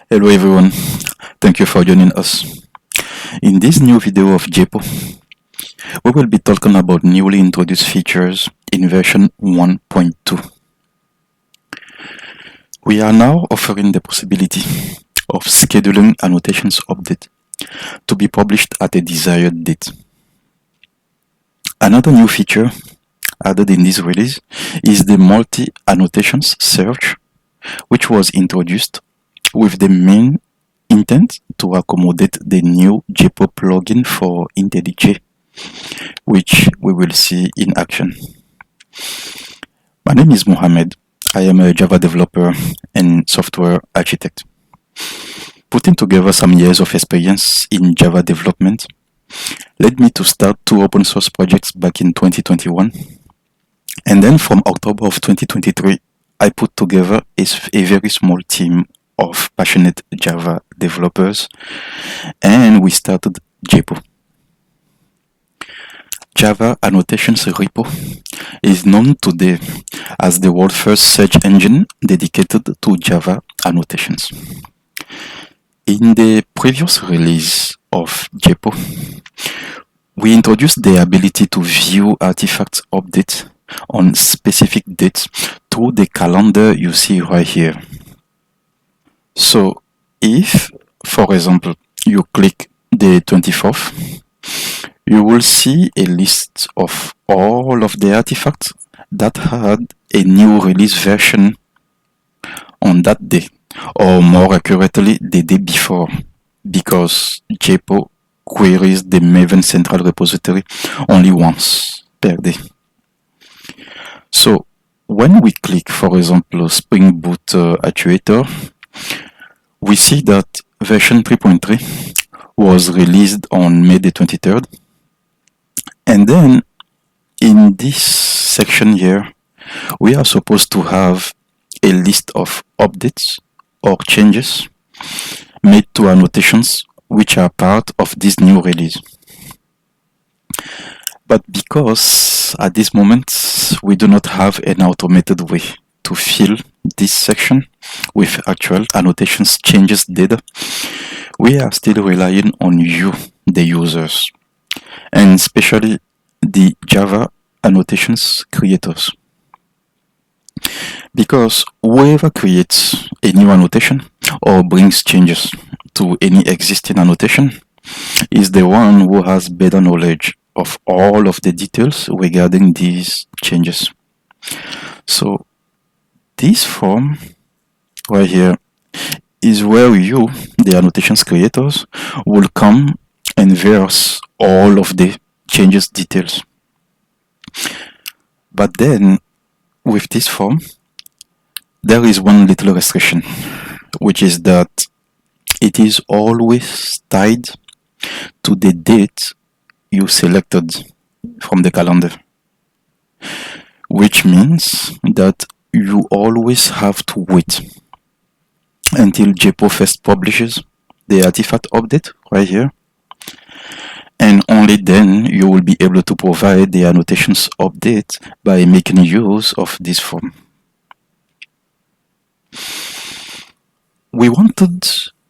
Hello everyone, thank you for joining us. In this new video of JAPO, we will be talking about newly introduced features in version 1.2. We are now offering the possibility of scheduling annotations update to be published at a desired date. Another new feature added in this release is the Multi-Annotations Search, which was introduced with the main intent to accommodate the new JAPO plugin for IntelliJ, which we will see in action. My name is Mohamed. I am a Java developer and software architect. Putting together some years of experience in Java development led me to start 2 open source projects back in 2021. And then from October of 2023, I put together a very small team of passionate Java developers, and we started JAPO. Java Annotations Repo is known today as the world's first search engine dedicated to Java annotations. In the previous release of JAPO, we introduced the ability to view artifacts updates on specific dates through the calendar you see right here. So if, for example, you click the 24th, you will see a list of all of the artifacts that had a new release version on that day, or more accurately, the day before, because JAPO queries the Maven central repository only once per day. So when we click, for example, Spring Boot Actuator, we see that version 3.3 was released on May the 23rd. And then in this section here, we are supposed to have a list of updates or changes made to annotations which are part of this new release. But because at this moment we do not have an automated way to fill this section with actual annotations changes data, we are still relying on you, the users, and especially the Java annotations creators. Because whoever creates a new annotation or brings changes to any existing annotation is the one who has better knowledge of all of the details regarding these changes. So this form right here is where you, the annotations creators, will come and verse all of the changes details. But then with this form, there is one little restriction, which is that it is always tied to the date you selected from the calendar, which means that you always have to wait until JAPO first publishes the artifact update right here, and only then you will be able to provide the annotations update by making use of this form. We wanted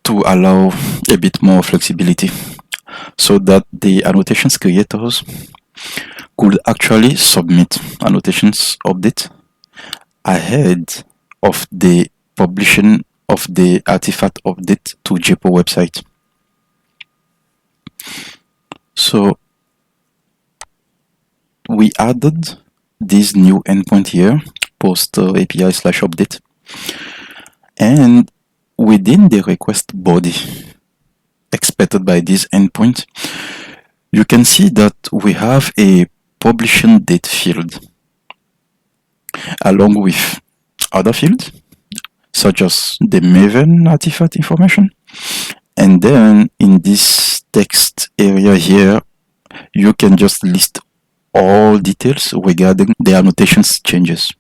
to allow a bit more flexibility so that the annotations creators could actually submit annotations update ahead of the publishing of the artifact update to JAPO website. So we added this new endpoint here, post API/update, and within the request body expected by this endpoint, you can see that we have a publishing date field along with other fields such as the Maven artifact information, and then in this text area here you can just list all details regarding the annotations changes.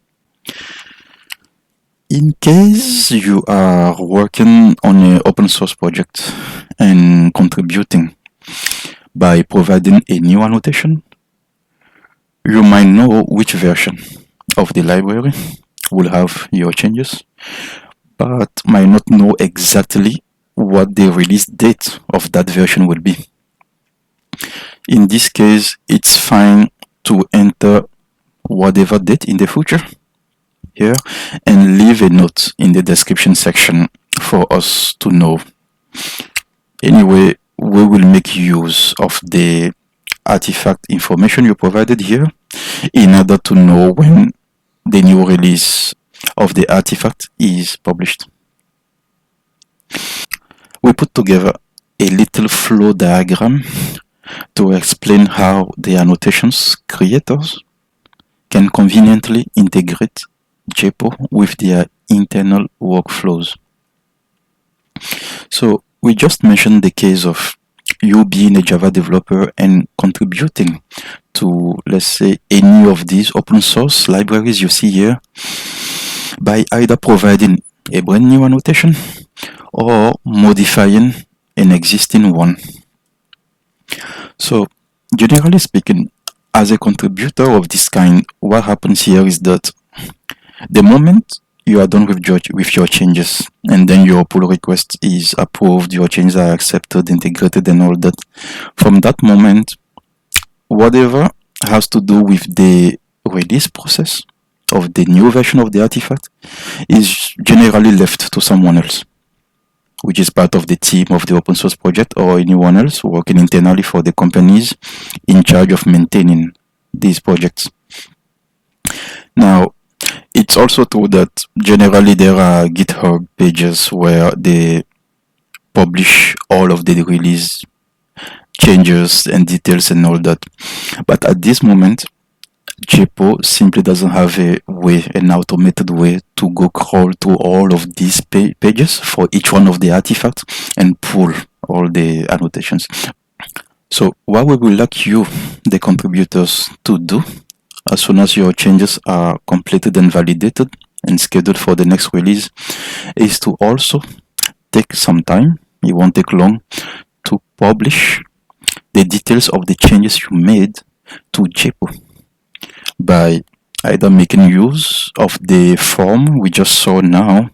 In case you are working on an open source project and contributing by providing a new annotation, you might know which version of the library will have your changes, but might not know exactly what the release date of that version will be. In this case, it's fine to enter whatever date in the future here and leave a note in the description section for us to know. Anyway, we will make use of the artifact information you provided here in order to know when the new release of the artifact is published. We put together a little flow diagram to explain how the annotations creators can conveniently integrate JAPO with their internal workflows. So we just mentioned the case of you being a Java developer and contributing to, let's say, any of these open source libraries you see here by either providing a brand new annotation or modifying an existing one. So generally speaking, as a contributor of this kind, what happens here is that the moment you are done with your changes and then your pull request is approved, your changes are accepted, integrated and all that, from that moment, whatever has to do with the release process of the new version of the artifact is generally left to someone else, which is part of the team of the open source project or anyone else working internally for the companies in charge of maintaining these projects. Now, it's also true that generally there are GitHub pages where they publish all of the release changes and details and all that. But at this moment, JAPO simply doesn't have an automated way to go crawl to all of these pages for each one of the artifacts and pull all the annotations. So what we would like you, the contributors, to do as soon as your changes are completed and validated and scheduled for the next release is to also take some time, it won't take long, to publish the details of the changes you made to JAPO by either making use of the form we just saw now,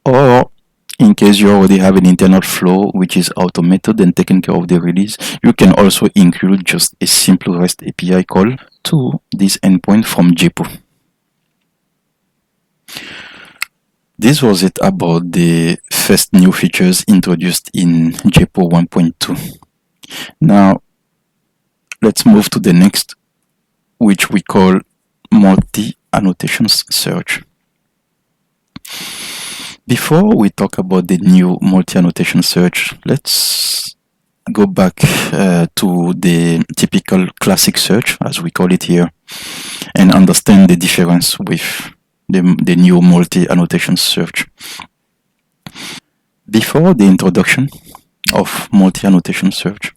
or in case you already have an internal flow which is automated and taking care of the release, you can also include just a simple REST API call to this endpoint from JAPO. This was it about the first new features introduced in JAPO 1.2. Now, let's move to the next, which we call Multi-Annotations Search. Before we talk about the new multi-annotation search, let's go back to the typical classic search, as we call it here, and understand the difference with the new multi-annotation search. Before the introduction of multi-annotation search,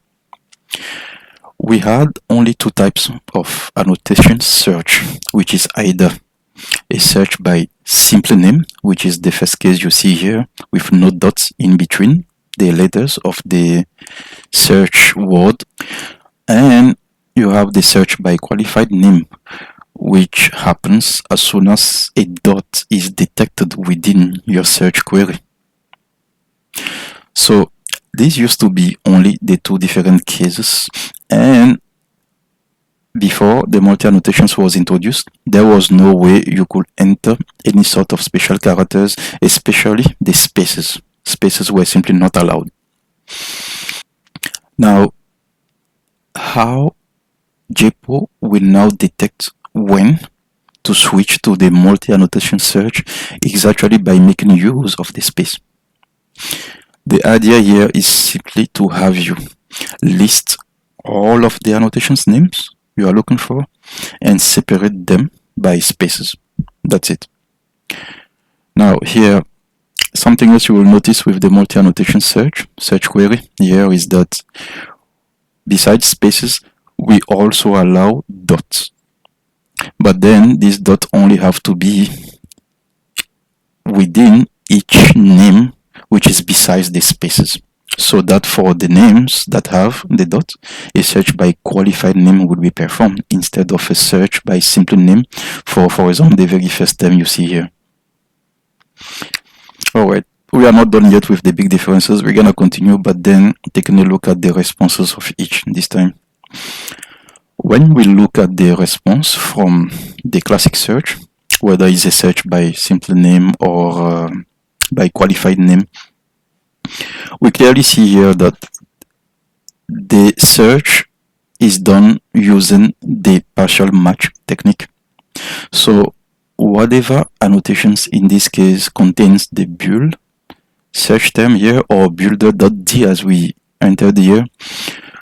we had only two types of annotation search, which is either a search by simple name, which is the first case you see here with no dots in between the letters of the search word, and you have the search by qualified name, which happens as soon as a dot is detected within your search query. So these used to be only the two different cases, and before the multi-annotations was introduced, there was no way you could enter any sort of special characters, especially the spaces. Spaces were simply not allowed. Now, how JAPO will now detect when to switch to the multi-annotation search is actually by making use of the space. The idea here is simply to have you list all of the annotations names you are looking for and separate them by spaces. That's it. Now here, something else you will notice with the multi-annotation search query here is that besides spaces, we also allow dots. But then these dots only have to be within each name which is besides the spaces. So that for the names that have the dot, a search by qualified name would be performed instead of a search by simple name for example, the very first term you see here. Alright, we are not done yet with the big differences. We're gonna continue, but then taking a look at the responses of each this time. When we look at the response from the classic search, whether it's a search by simple name or by qualified name, we clearly see here that the search is done using the partial match technique. So whatever annotations in this case contains the bool search term here or builder.d as we entered here,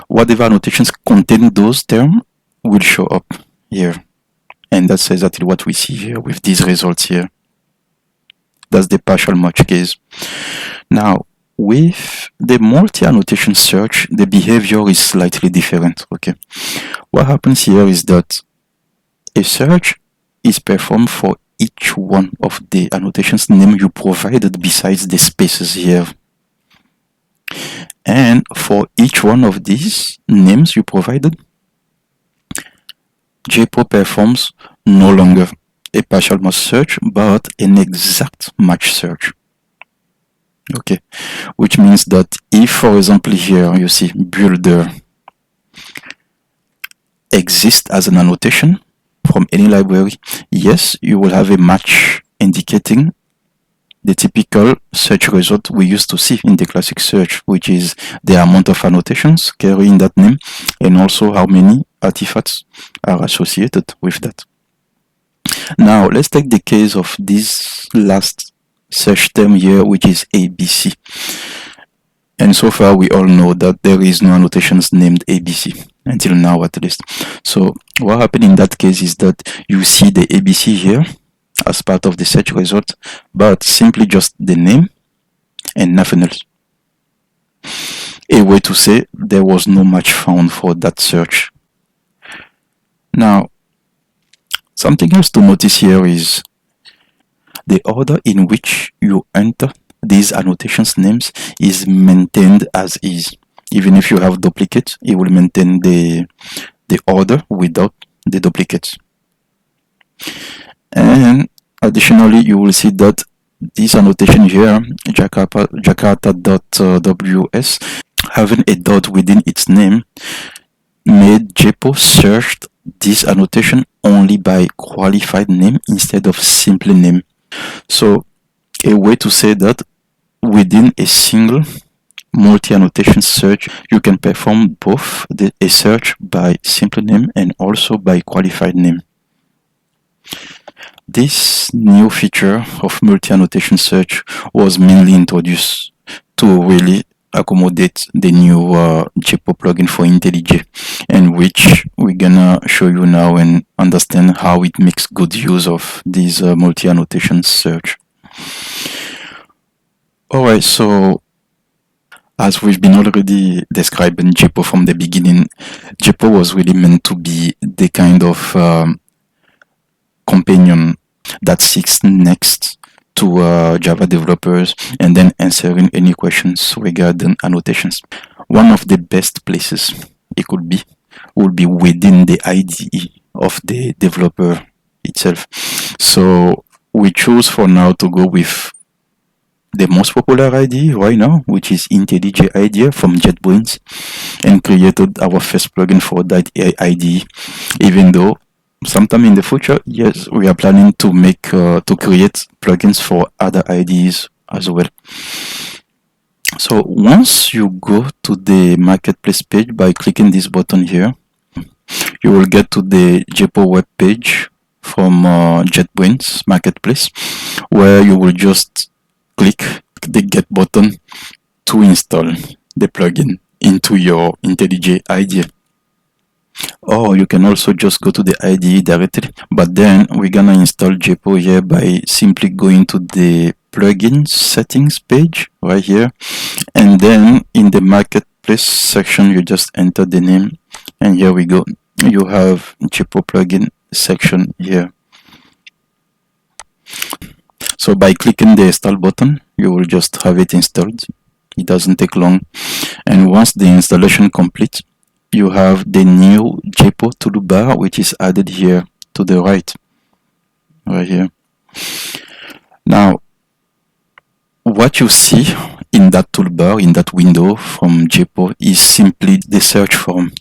whatever annotations contain those terms will show up here. And that's exactly what we see here with these results here. That's the partial match case. Now, with the multi-annotation search, the behavior is slightly different. Okay, what happens here is that a search is performed for each one of the annotations name you provided besides the spaces here. And for each one of these names you provided, JAPO performs no longer a partial match search, but an exact match search. Okay, which means that if, for example, here you see builder exists as an annotation from any library, yes, you will have a match indicating the typical search result we used to see in the classic search, which is the amount of annotations carrying that name and also how many artifacts are associated with that. Now, let's take the case of this last search term here, which is ABC. And so far, we all know that there is no annotations named ABC, until now at least. So what happened in that case is that you see the ABC here as part of the search result, but simply just the name and nothing else. A way to say there was no match found for that search. Now, something else to notice here is the order in which you enter these annotations names is maintained as is. Even if you have duplicates, it will maintain the order without the duplicates. And additionally, you will see that this annotation here, Jakarta.ws, having a dot within its name, made JAPO searched this annotation only by qualified name instead of simple name. So a way to say that within a single multi-annotation search, you can perform both a search by simple name and also by qualified name. This new feature of multi-annotation search was mainly introduced to really accommodate the new JAPO plugin for IntelliJ, and which we're gonna show you now and understand how it makes good use of this multi-annotation search. Alright, so as we've been already describing JAPO from the beginning, JAPO was really meant to be the kind of companion that sits next to Java developers and then answering any questions regarding annotations. One of the best places it could be would be within the IDE of the developer itself. So we choose for now to go with the most popular IDE right now, which is IntelliJ IDE from JetBrains, and created our first plugin for that IDE, even though sometime in the future, yes, we are planning to make to create plugins for other IDEs as well. So once you go to the marketplace page by clicking this button here, you will get to the JAPO web page from JetBrains marketplace, where you will just click the get button to install the plugin into your IntelliJ IDE. Or you can also just go to the IDE directly, but then we're gonna install JAPO here by simply going to the plugin settings page right here, and then in the marketplace section you just enter the name, and here we go, you have JAPO plugin section here. So by clicking the install button, you will just have it installed. It doesn't take long, and once the installation completes, you have the new JAPO toolbar, which is added here to the right here. Now, what you see in that toolbar, in that window from JAPO, is simply the search form.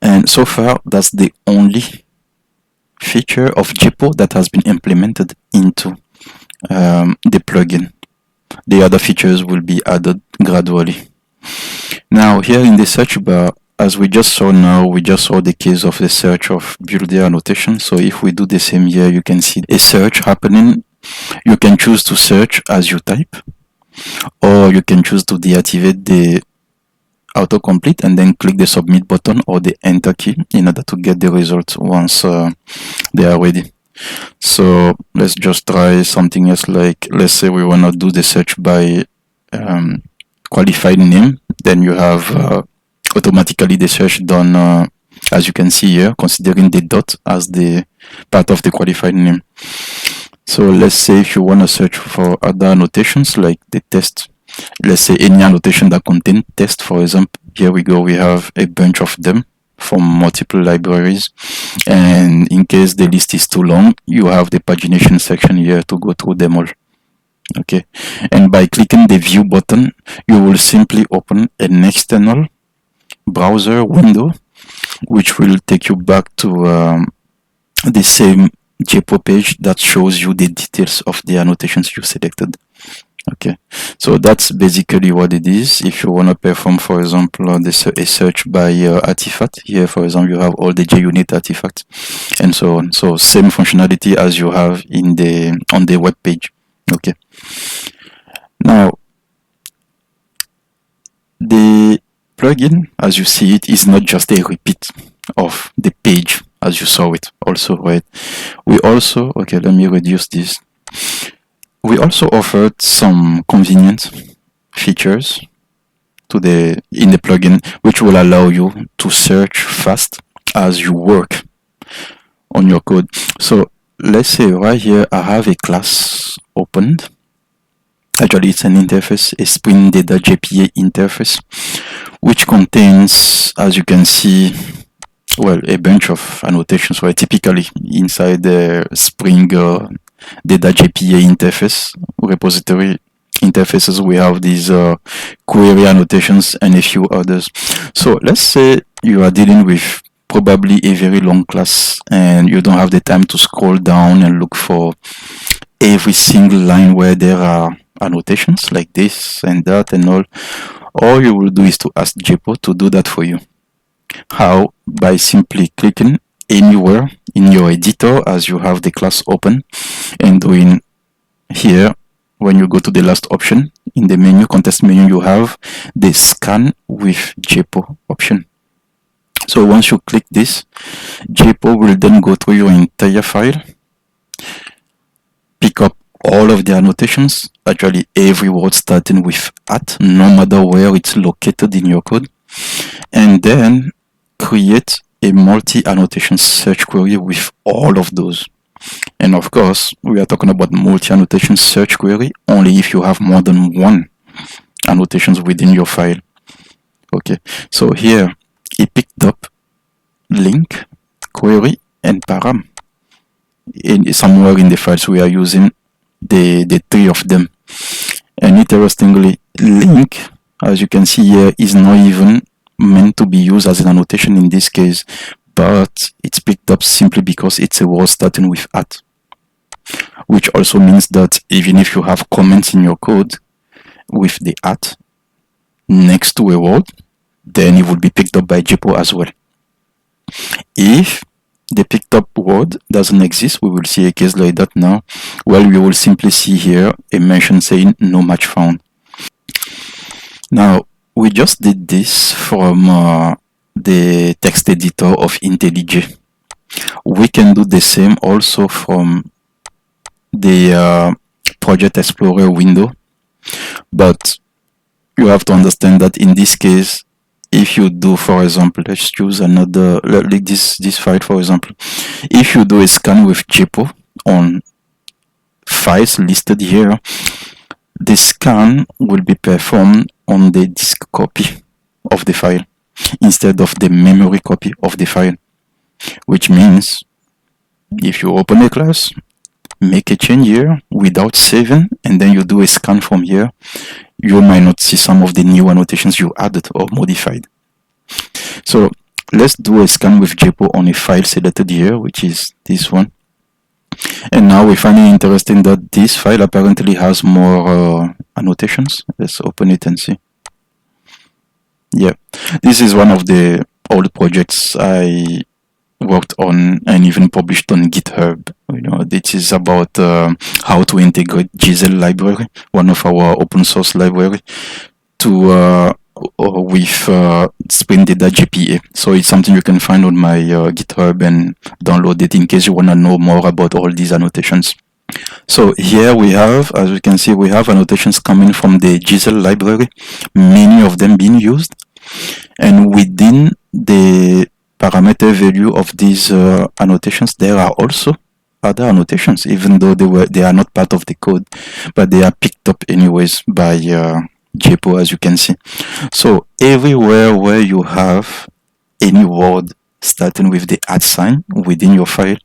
And so far, that's the only feature of JAPO that has been implemented into the plugin. The other features will be added gradually. Now, here in the search bar, as we just saw now, we just saw the case of the search of builder annotation. So if we do the same here, you can see a search happening. You can choose to search as you type, or you can choose to deactivate the autocomplete and then click the submit button or the enter key in order to get the results once they are ready. So let's just try something else, like let's say we want to do the search by qualified name. Then you have automatically the search done as you can see here, considering the dot as the part of the qualified name. So let's say if you want to search for other annotations like the test, let's say any annotation that contains test, for example, here we go, we have a bunch of them from multiple libraries, and in case the list is too long, you have the pagination section here to go through them all. Okay, and by clicking the view button, you will simply open an external browser window which will take you back to the same JAPO page that shows you the details of the annotations you selected. Okay, so that's basically what it is. If you want to perform, for example, a search by artifact, here for example you have all the JUnit artifacts and so on. So same functionality as you have in the on the web page. Okay, now the plugin, as you see it, is not just a repeat of the page as you saw it also, right? We also, okay, let me reduce this. We also offered some convenient features in the plugin, which will allow you to search fast as you work on your code. So let's say right here I have a class opened. Actually, it's an interface, a Spring Data JPA interface, which contains, as you can see, well, a bunch of annotations. So typically inside the Spring Data JPA interface repository interfaces, we have these query annotations and a few others. So let's say you are dealing with probably a very long class and you don't have the time to scroll down and look for every single line where there are annotations like this and that and all you will do is to ask JAPO to do that for you. How? By simply clicking anywhere in your editor as you have the class open and doing here, when you go to the last option in the menu, context menu, you have the scan with JAPO option. So once you click this, JAPO will then go through your entire file, pick up all of the annotations, actually every word starting with @ no matter where it's located in your code, and then create a multi-annotation search query with all of those. And of course, we are talking about multi-annotation search query only if you have more than one annotations within your file. Okay, so here it picked up link, query, and param somewhere in the files. We are using the three of them, and interestingly, link, as you can see here, is not even meant to be used as an annotation in this case, but it's picked up simply because it's a word starting with @, which also means that even if you have comments in your code with the @ next to a word, then it will be picked up by JAPO as well. If the picked up word doesn't exist, we will see a case like that now. Well, we will simply see here a mention saying no match found. Now, we just did this from the text editor of IntelliJ. We can do the same also from the Project Explorer window, but you have to understand that in this case, if you do, for example, let's choose another, like this file, for example. If you do a scan with JAPO on files listed here, the scan will be performed on the disk copy of the file instead of the memory copy of the file, which means if you open a class make a change here without saving, and then you do a scan from here, you might not see some of the new annotations you added or modified. So let's do a scan with JAPO on a file selected here, which is this one. And now we find it interesting that this file apparently has more annotations. Let's open it and see. Yeah, this is one of the old projects I worked on and even published on GitHub. This is about how to integrate GZL library, one of our open source library, to with Spring Data GPA. So it's something you can find on my GitHub and download it in case you want to know more about all these annotations. So here we have, as you can see, we have annotations coming from the GZL library, many of them being used, and within the parameter value of these annotations, there are also other annotations, even though they are not part of the code, but they are picked up anyways by JAPO, as you can see. So everywhere where you have any word starting with the @ sign within your file,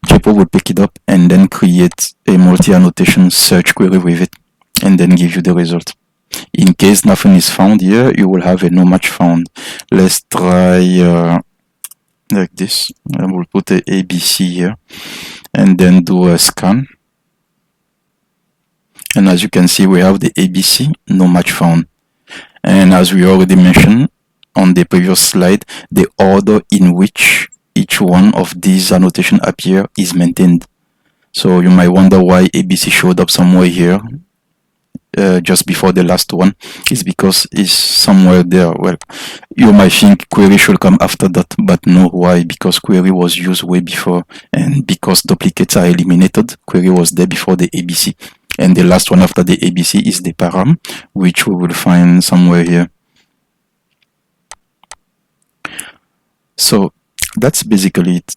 JAPO will pick it up and then create a multi-annotation search query with it and then give you the result. In case nothing is found here, you will have a no match found. Let's try like this. I will put a ABC here and then do a scan. And as you can see, we have the ABC, no match found. And as we already mentioned on the previous slide, the order in which each one of these annotations appear is maintained. So you might wonder why ABC showed up somewhere here just before the last one. Is because it's somewhere there. Well, you might think query should come after that, but no. Why? Because query was used way before, and because duplicates are eliminated, query was there before the ABC. And the last one after the ABC is the param, which we will find somewhere here. So that's basically it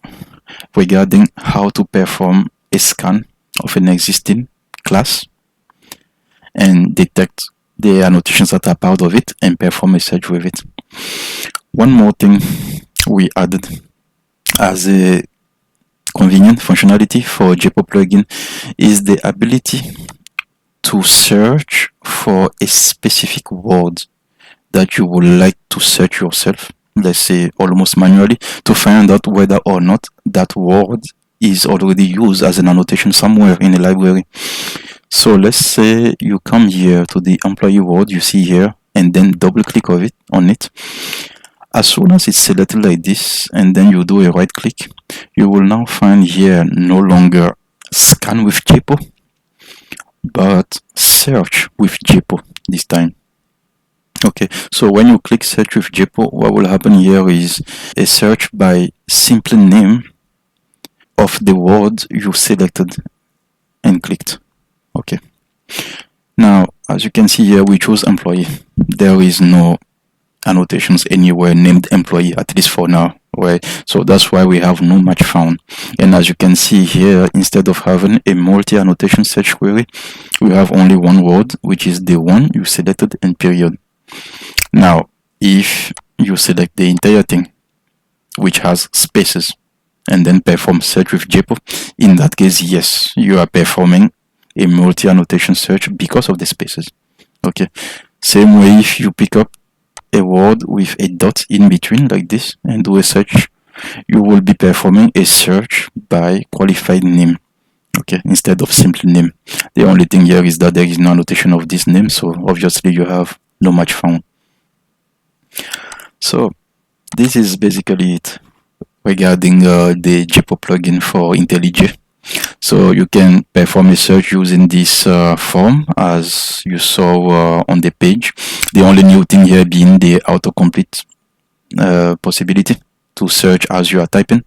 regarding how to perform a scan of an existing class and detect the annotations that are part of it and perform a search with it. One more thing we added as a convenient functionality for JAPO plugin is the ability to search for a specific word that you would like to search yourself, let's say almost manually, to find out whether or not that word is already used as an annotation somewhere in a library. So let's say you come here to the employee word you see here and then double click on it. As soon as it's selected like this and then you do a right click, you will now find here no longer scan with JAPO, but search with JAPO this time. Okay, so when you click search with JAPO, what will happen here is a search by simple name of the word you selected and clicked. Okay, now as you can see here, we chose employee. There is no annotations anywhere named employee, at least for now, right? So that's why we have no match found. And as you can see here, instead of having a multi-annotation search query, we have only one word, which is the one you selected and period. Now if you select the entire thing, which has spaces, and then perform search with JAPO, in that case, yes, you are performing a multi-annotation search because of the spaces. Okay, same way if you pick up a word with a dot in between like this and do a search, you will be performing a search by qualified name, okay, instead of simple name. The only thing here is that there is no annotation of this name, so obviously you have no match found. So this is basically it regarding the JAPO plugin for IntelliJ. So you can perform a search using this form as you saw on the page. The only new thing here being the autocomplete possibility to search as you are typing.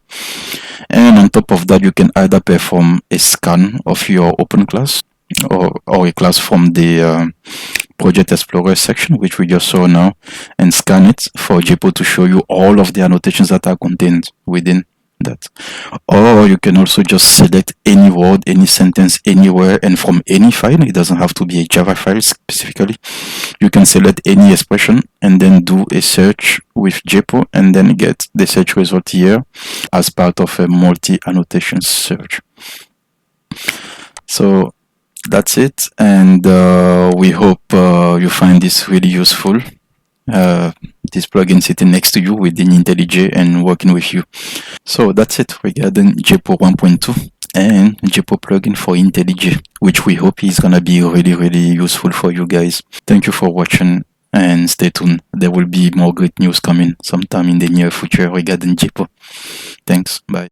And on top of that, you can either perform a scan of your open class or a class from the Project Explorer section, which we just saw now, and scan it for JAPO to show you all of the annotations that are contained within that. Or you can also just select any word, any sentence, anywhere and from any file. It doesn't have to be a Java file specifically. You can select any expression and then do a search with JAPO and then get the search result here as part of a multi-annotation search. So that's it, and we hope you find this really useful. This plugin sitting next to you within IntelliJ and working with you. So that's it regarding JAPO 1.2 and JAPO plugin for IntelliJ, which we hope is gonna be really useful for you guys. Thank you for watching and stay tuned. There will be more great news coming sometime in the near future regarding JAPO. Thanks. Bye.